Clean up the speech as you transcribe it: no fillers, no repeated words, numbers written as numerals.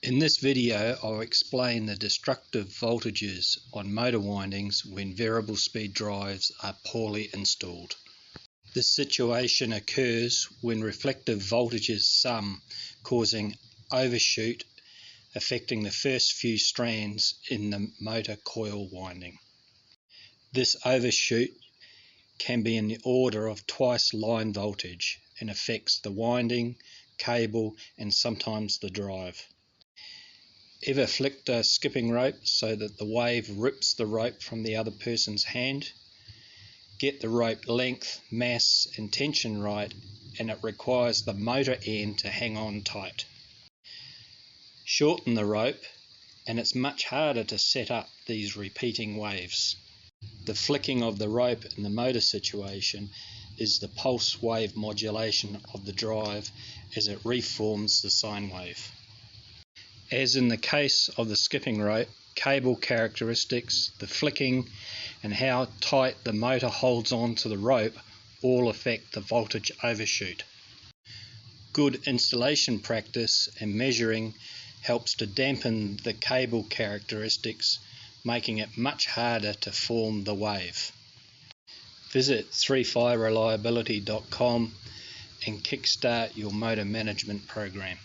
In this video, I'll explain the destructive voltages on motor windings when variable speed drives are poorly installed. This situation occurs when reflective voltages sum, causing overshoot, affecting the first few strands in the motor coil winding. This overshoot can be in the order of twice line voltage and affects the winding, cable, and sometimes the drive. Ever flicked a skipping rope so that the wave rips the rope from the other person's hand? Get the rope length, mass and tension right, and it requires the motor end to hang on tight. Shorten the rope and it's much harder to set up these repeating waves. The flicking of the rope in the motor situation is the pulse wave modulation of the drive as it reforms the sine wave. As in the case of the skipping rope, cable characteristics, the flicking, and how tight the motor holds on to the rope all affect the voltage overshoot. Good installation practice and measuring helps to dampen the cable characteristics, making it much harder to form the wave. Visit 3firereliability.com and kickstart your motor management program.